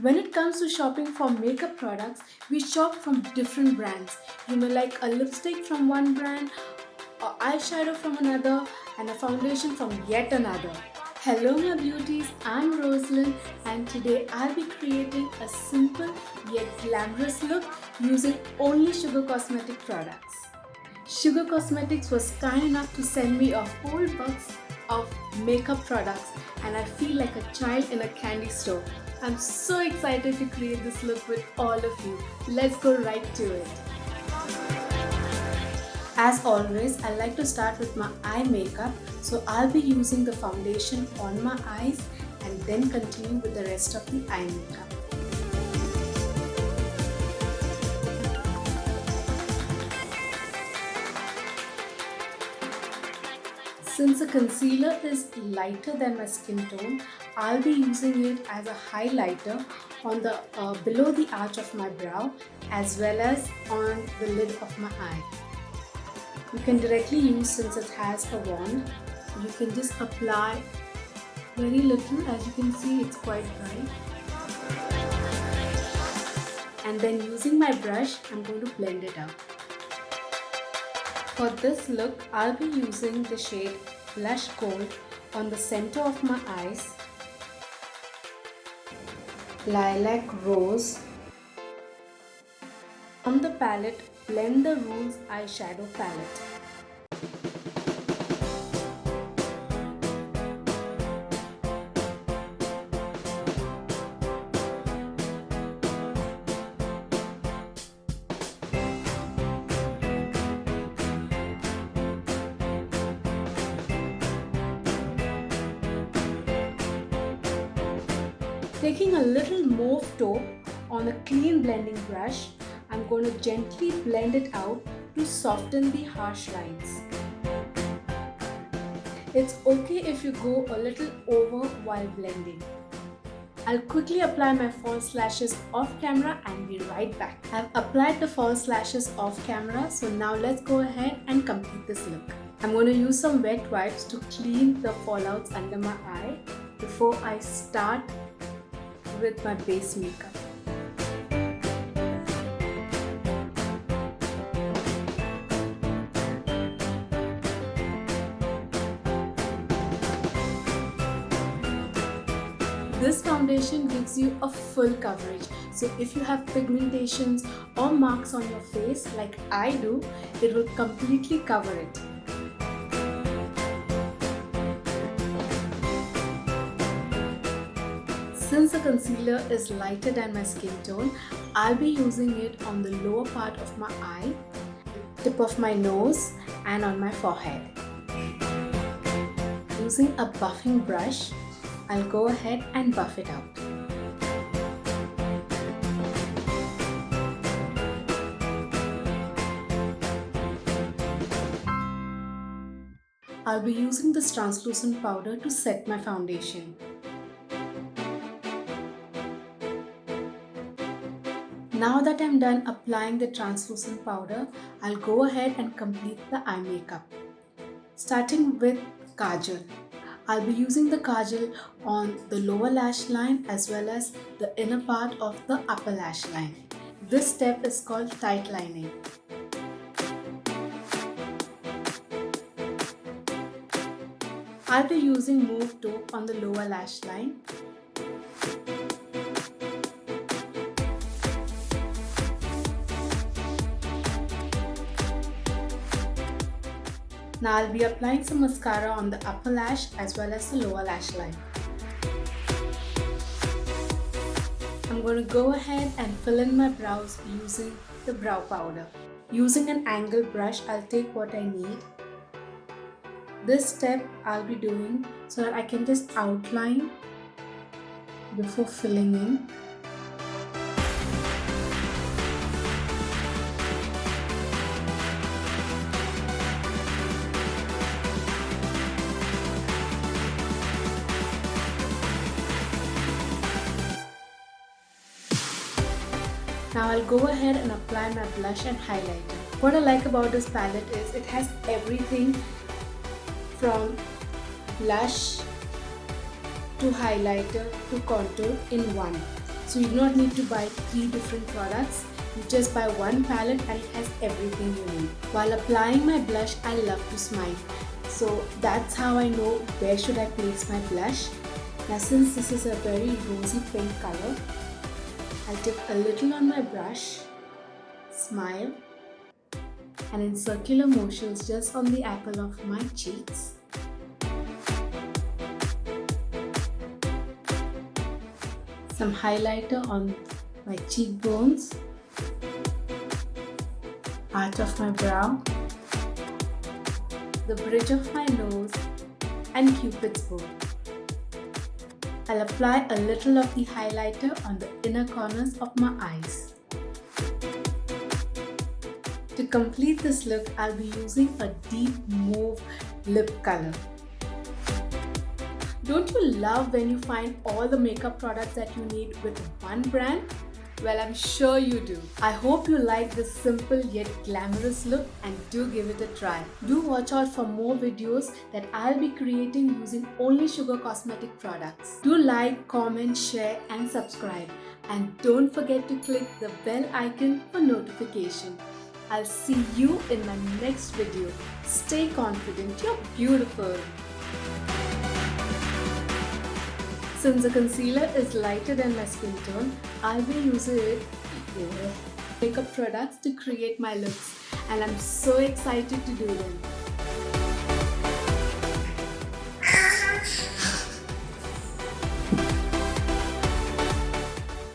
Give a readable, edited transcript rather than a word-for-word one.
When it comes to shopping for makeup products, we shop from different brands. You may like a lipstick from one brand, a eyeshadow from another, and a foundation from yet another. Hello, my beauties, I'm Rosalind, and today I'll be creating a simple yet glamorous look using only Sugar Cosmetic products. Sugar Cosmetics was kind enough to send me a whole box of makeup products, and I feel like a child in a candy store. I'm so excited to create this look with all of you. Let's go right to it. As always, I like to start with my eye makeup, so I'll be using the foundation on my eyes and then continue with the rest of the eye makeup. Since the concealer is lighter than my skin tone, I'll be using it as a highlighter on the below the arch of my brow as well as on the lid of my eye. You can directly use since it has a wand. You can just apply very little. As you can see, it's quite bright. And then using my brush, I'm going to blend it out. For this look, I'll be using the shade Blush Gold on the center of my eyes, Lilac Rose. On the palette, blend the Rules eyeshadow palette. Taking a little mauve taupe on a clean blending brush, I'm going to gently blend it out to soften the harsh lines. It's okay if you go a little over while blending. I'll quickly apply my false lashes off camera and be right back. I've applied the false lashes off camera, so now let's go ahead and complete this look. I'm going to use some wet wipes to clean the fallouts under my eye before I start with my base makeup. This foundation gives you a full coverage. So if you have pigmentations or marks on your face like I do, it will completely cover it. Since the concealer is lighter than my skin tone, I'll be using it on the lower part of my eye, tip of my nose and on my forehead. Using a buffing brush, I'll go ahead and buff it out. I'll be using this translucent powder to set my foundation. Now that I'm done applying the translucent powder, I'll go ahead and complete the eye makeup. Starting with kajal. I'll be using the kajal on the lower lash line as well as the inner part of the upper lash line. This step is called tight lining. I'll be using mauve taupe on the lower lash line. Now I'll be applying some mascara on the upper lash as well as the lower lash line. I'm going to go ahead and fill in my brows using the brow powder. Using an angle brush, I'll take what I need. This step I'll be doing so that I can just outline before filling in. Now I'll go ahead and apply my blush and highlighter. What I like about this palette is it has everything from blush to highlighter to contour in one. So you do not need to buy 3 different products. You just buy one palette and it has everything you need. While applying my blush, I love to smile. So that's how I know where should I place my blush. Now since this is a very rosy pink color, I'll take a little on my brush, smile, and in circular motions just on the apple of my cheeks. Some highlighter on my cheekbones, part of my brow, the bridge of my nose, and Cupid's bow. I'll apply a little of the highlighter on the inner corners of my eyes. To complete this look, I'll be using a deep mauve lip color. Don't you love when you find all the makeup products that you need with one brand? Well, I'm sure you do. I hope you like this simple yet glamorous look and do give it a try. Do watch out for more videos that I'll be creating using only Sugar Cosmetic products. Do like, comment, share and subscribe. And don't forget to click the bell icon for notification. I'll see you in my next video. Stay confident, you're beautiful. Since the concealer is lighter than my skin tone, I'll be using makeup products to create my looks and I'm so excited to do them.